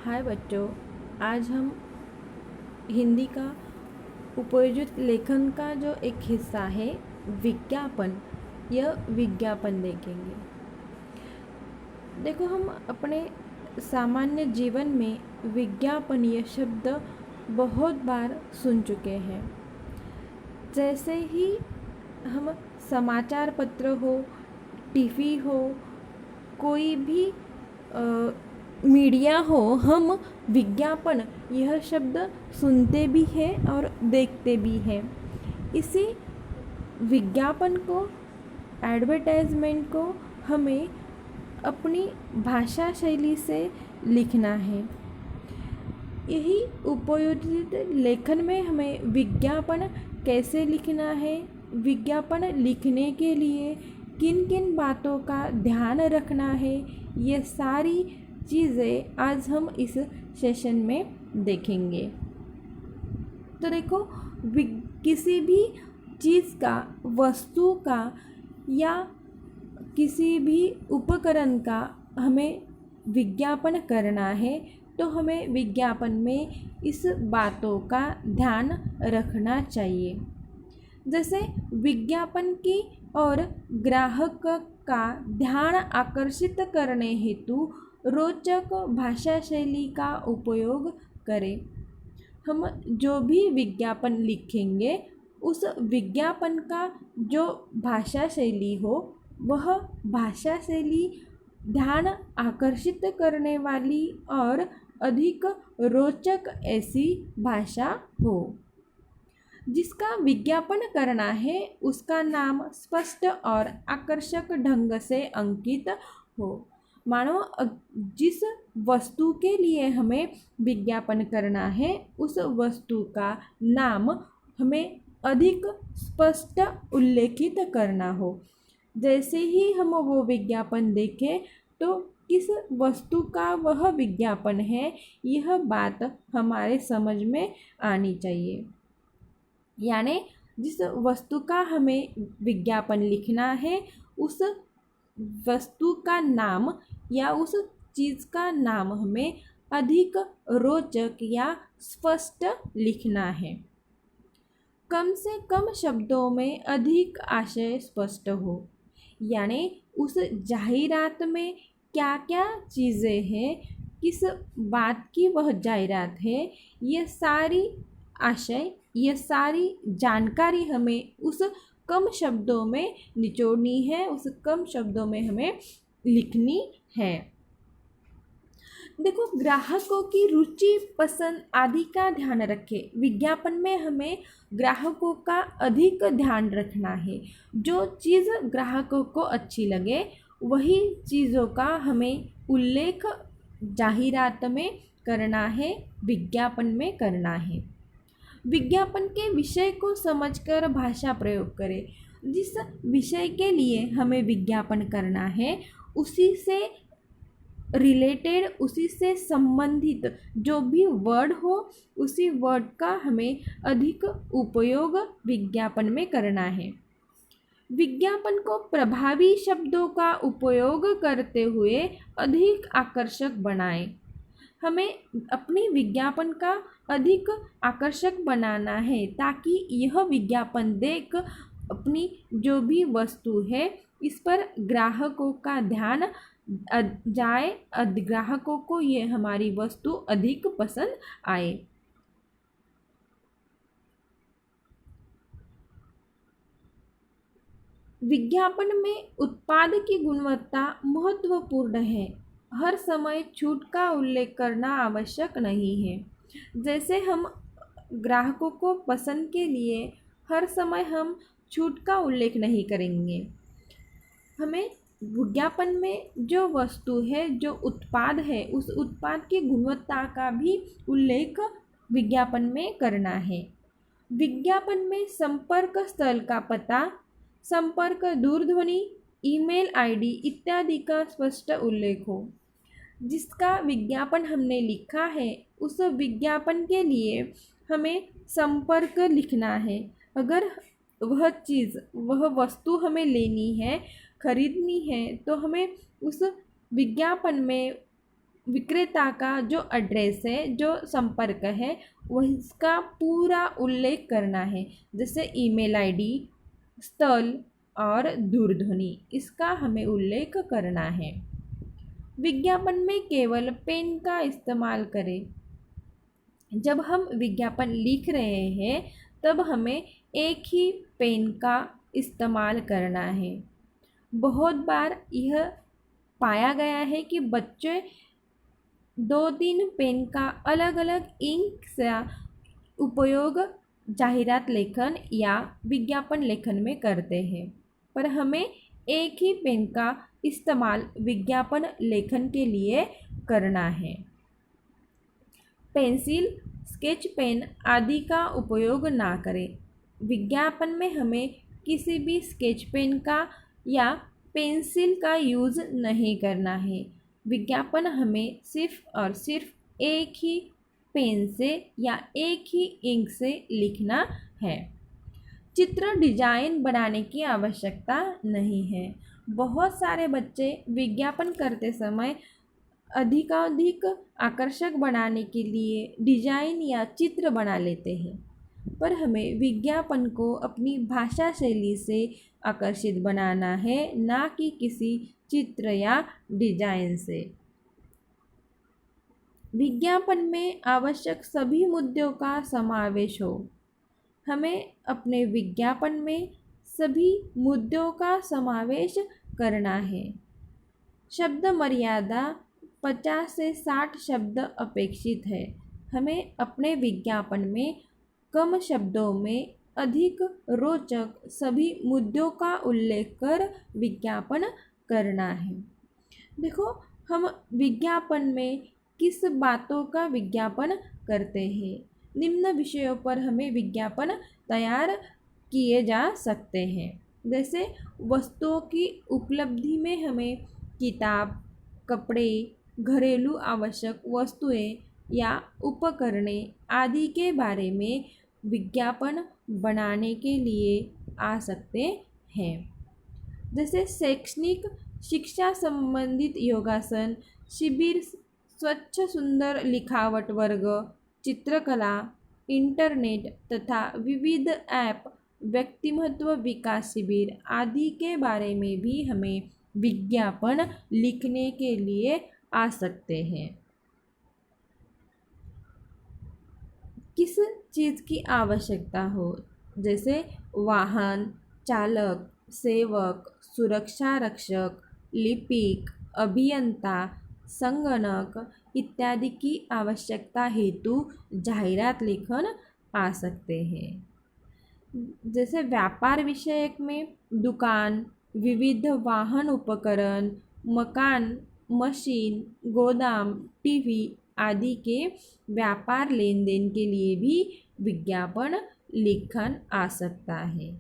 हाय बच्चों, आज हम हिंदी का उपयोजित लेखन का जो एक हिस्सा है विज्ञापन, यह विज्ञापन देखेंगे। देखो, हम अपने सामान्य जीवन में विज्ञापन यह शब्द बहुत बार सुन चुके हैं। जैसे ही हम समाचार पत्र हो, टीवी हो, कोई भी मीडिया हो, हम विज्ञापन यह शब्द सुनते भी हैं और देखते भी हैं। इसी विज्ञापन को, एडवर्टाइजमेंट को हमें अपनी भाषा शैली से लिखना है। यही उपयोजित लेखन में हमें विज्ञापन कैसे लिखना है, विज्ञापन लिखने के लिए किन किन बातों का ध्यान रखना है, ये सारी चीज़ें आज हम इस सेशन में देखेंगे। तो देखो, किसी भी चीज़ का, वस्तु का या किसी भी उपकरण का हमें विज्ञापन करना है तो हमें विज्ञापन में इस बातों का ध्यान रखना चाहिए। जैसे विज्ञापन की और ग्राहक का ध्यान आकर्षित करने हेतु रोचक भाषा शैली का उपयोग करें। हम जो भी विज्ञापन लिखेंगे उस विज्ञापन का जो भाषा शैली हो, वह भाषा शैली ध्यान आकर्षित करने वाली और अधिक रोचक ऐसी भाषा हो। जिसका विज्ञापन करना है उसका नाम स्पष्ट और आकर्षक ढंग से अंकित हो। मानो जिस वस्तु के लिए हमें विज्ञापन करना है उस वस्तु का नाम हमें अधिक स्पष्ट उल्लेखित करना हो। जैसे ही हम वो विज्ञापन देखें तो किस वस्तु का वह विज्ञापन है, यह बात हमारे समझ में आनी चाहिए। यानी जिस वस्तु का हमें विज्ञापन लिखना है उस वस्तु का नाम या उस चीज़ का नाम हमें अधिक रोचक या स्पष्ट लिखना है। कम से कम शब्दों में अधिक आशय स्पष्ट हो। यानी उस जाहिरात में क्या क्या चीज़ें हैं, किस बात की वह जाहिरात है, ये सारी आशय, ये सारी जानकारी हमें उस कम शब्दों में निचोड़नी है, उस कम शब्दों में हमें लिखनी है। देखो, ग्राहकों की रुचि, पसंद आदि का ध्यान रखें। विज्ञापन में हमें ग्राहकों का अधिक ध्यान रखना है। जो चीज़ ग्राहकों को अच्छी लगे वही चीज़ों का हमें उल्लेख जाहिरात में करना है, विज्ञापन में करना है। विज्ञापन के विषय को समझकर भाषा प्रयोग करें। जिस विषय के लिए हमें विज्ञापन करना है उसी से रिलेटेड, उसी से संबंधित जो भी वर्ड हो उसी वर्ड का हमें अधिक उपयोग विज्ञापन में करना है। विज्ञापन को प्रभावी शब्दों का उपयोग करते हुए अधिक आकर्षक बनाएं। हमें अपने विज्ञापन का अधिक आकर्षक बनाना है ताकि यह विज्ञापन देख अपनी जो भी वस्तु है इस पर ग्राहकों का ध्यान जाए, ग्राहकों को ये हमारी वस्तु अधिक पसंद आए। विज्ञापन में उत्पाद की गुणवत्ता महत्वपूर्ण है। हर समय छूट का उल्लेख करना आवश्यक नहीं है। जैसे हम ग्राहकों को पसंद के लिए हर समय हम छूट का उल्लेख नहीं करेंगे। हमें विज्ञापन में जो वस्तु है, जो उत्पाद है, उस उत्पाद की गुणवत्ता का भी उल्लेख विज्ञापन में करना है। विज्ञापन में संपर्क स्थल का पता, संपर्क दूरध्वनि, ईमेल आईडी इत्यादि का स्पष्ट उल्लेख हो। जिसका विज्ञापन हमने लिखा है उस विज्ञापन के लिए हमें संपर्क लिखना है। अगर वह चीज़, वह वस्तु हमें लेनी है, खरीदनी है तो हमें उस विज्ञापन में विक्रेता का जो एड्रेस है, जो संपर्क है, वह इसका पूरा उल्लेख करना है। जैसे ईमेल आईडी, स्थल और दूरध्वनि, इसका हमें उल्लेख करना है। विज्ञापन में केवल पेन का इस्तेमाल करें। जब हम विज्ञापन लिख रहे हैं तब हमें एक ही पेन का इस्तेमाल करना है। बहुत बार यह पाया गया है कि बच्चे 2-3 पेन का अलग अलग इंक से उपयोग जाहिरात लेखन या विज्ञापन लेखन में करते हैं, पर हमें एक ही पेन का इस्तेमाल विज्ञापन लेखन के लिए करना है। पेंसिल, स्केच पेन आदि का उपयोग ना करें। विज्ञापन में हमें किसी भी स्केच पेन का या पेंसिल का यूज़ नहीं करना है। विज्ञापन हमें सिर्फ और सिर्फ एक ही पेन से या एक ही इंक से लिखना है। चित्र डिजाइन बनाने की आवश्यकता नहीं है। बहुत सारे बच्चे विज्ञापन करते समय अधिकाधिक आकर्षक बनाने के लिए डिजाइन या चित्र बना लेते हैं, पर हमें विज्ञापन को अपनी भाषा शैली से आकर्षित बनाना है, ना कि किसी चित्र या डिजाइन से। विज्ञापन में आवश्यक सभी मुद्दों का समावेश हो। हमें अपने विज्ञापन में सभी मुद्दों का समावेश करना है। शब्द मर्यादा 50 से 60 शब्द अपेक्षित है। हमें अपने विज्ञापन में कम शब्दों में अधिक रोचक सभी मुद्दों का उल्लेख कर विज्ञापन करना है। देखो, हम विज्ञापन में किस बातों का विज्ञापन करते हैं। निम्न विषयों पर हमें विज्ञापन तैयार किए जा सकते हैं। जैसे वस्तुओं की उपलब्धि में हमें किताब, कपड़े, घरेलू आवश्यक वस्तुएं या उपकरणें आदि के बारे में विज्ञापन बनाने के लिए आ सकते हैं। जैसे शैक्षणिक शिक्षा संबंधित योगासन शिविर, स्वच्छ सुंदर लिखावट वर्ग, चित्रकला, इंटरनेट तथा विविध ऐप, व्यक्तिमत्व विकास शिविर आदि के बारे में भी हमें विज्ञापन लिखने के लिए आ सकते हैं। किस चीज़ की आवश्यकता हो, जैसे वाहन चालक, सेवक, सुरक्षा रक्षक, लिपिक, अभियंता, संगणक इत्यादि की आवश्यकता हेतु जाहिरात लेखन आ सकते हैं। जैसे व्यापार विषयक में दुकान, विविध वाहन उपकरण, मकान, मशीन, गोदाम, टीवी आदि के व्यापार लेन देन के लिए भी विज्ञापन लेखन आ सकता है।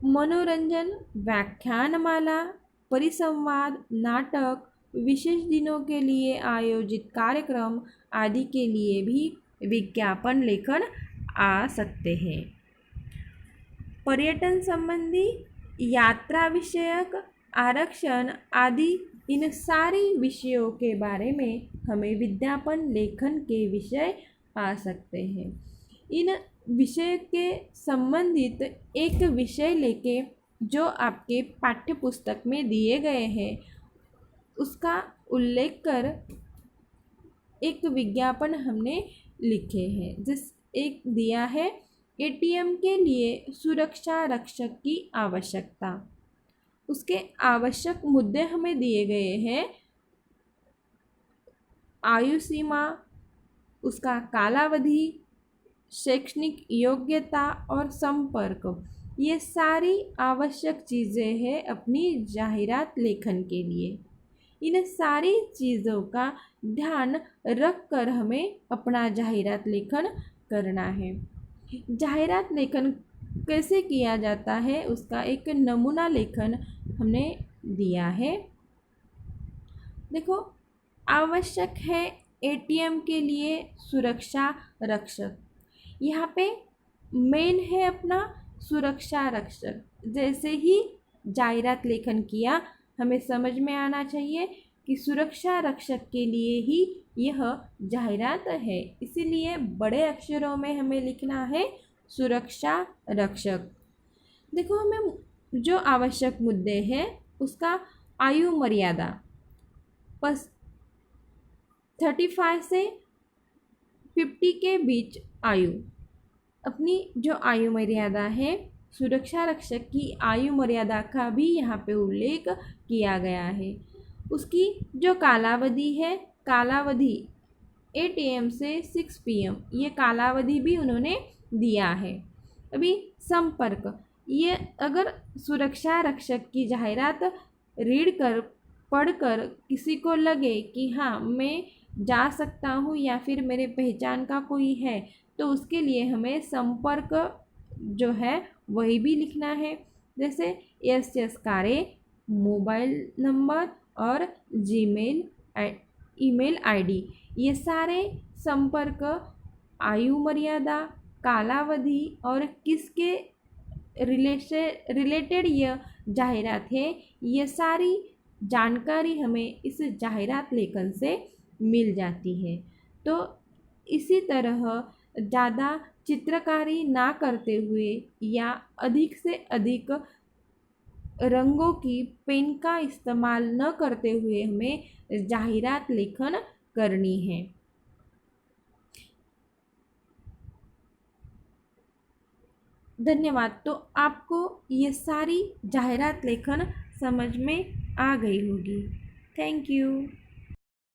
मनोरंजन, व्याख्यानमाला, परिसंवाद, नाटक, विशेष दिनों के लिए आयोजित कार्यक्रम आदि के लिए भी विज्ञापन लेखन आ सकते हैं। पर्यटन संबंधी, यात्रा विषयक, आरक्षण आदि इन सारी विषयों के बारे में हमें विज्ञापन लेखन के विषय आ सकते हैं। इन विषय के संबंधित एक विषय लेके जो आपके पाठ्य पुस्तक में दिए गए हैं उसका उल्लेख कर एक विज्ञापन हमने लिखे हैं। जिस एक दिया है एटीएम के लिए सुरक्षा रक्षक की आवश्यकता, उसके आवश्यक मुद्दे हमें दिए गए हैं। आयु सीमा, उसका कालावधि, शैक्षणिक योग्यता और संपर्क, ये सारी आवश्यक चीज़ें हैं अपनी जाहिरात लेखन के लिए। इन सारी चीज़ों का ध्यान रख कर हमें अपना जाहिरात लेखन करना है। जाहिरात लेखन कैसे किया जाता है उसका एक नमूना लेखन हमने दिया है। देखो, आवश्यक है एटीएम के लिए सुरक्षा रक्षक। यहाँ पे मेन है अपना सुरक्षा रक्षक। जैसे ही जाहिरात लेखन किया हमें समझ में आना चाहिए कि सुरक्षा रक्षक के लिए ही यह जाहिरात है, इसीलिए बड़े अक्षरों में हमें लिखना है सुरक्षा रक्षक। देखो, हमें जो आवश्यक मुद्दे हैं उसका आयु मर्यादा 35 से 50 के बीच आयु, अपनी जो आयु मर्यादा है सुरक्षा रक्षक की आयु मर्यादा का भी यहाँ पे उल्लेख किया गया है। उसकी जो कालावधि है, कालावधि 8 AM से 6 PM, ये कालावधि भी उन्होंने दिया है। अभी संपर्क, ये अगर सुरक्षा रक्षक की जाहिरात पढ़कर किसी को लगे कि हाँ मैं जा सकता हूँ या फिर मेरे पहचान का कोई है, तो उसके लिए हमें संपर्क जो है वही भी लिखना है। जैसे SS कारे, मोबाइल नंबर और ईमेल ID, ये सारे संपर्क, आयु मर्यादा, कालावधि और किसके रिलेटेड यह जाहिरात है, ये सारी जानकारी हमें इस जाहिरात लेखन से मिल जाती है। तो इसी तरह ज़्यादा चित्रकारी ना करते हुए या अधिक से अधिक रंगों की पेन का इस्तेमाल न करते हुए हमें जाहिरात लेखन करनी है। धन्यवाद। तो आपको ये सारी जाहिरात लेखन समझ में आ गई होगी। Thank you.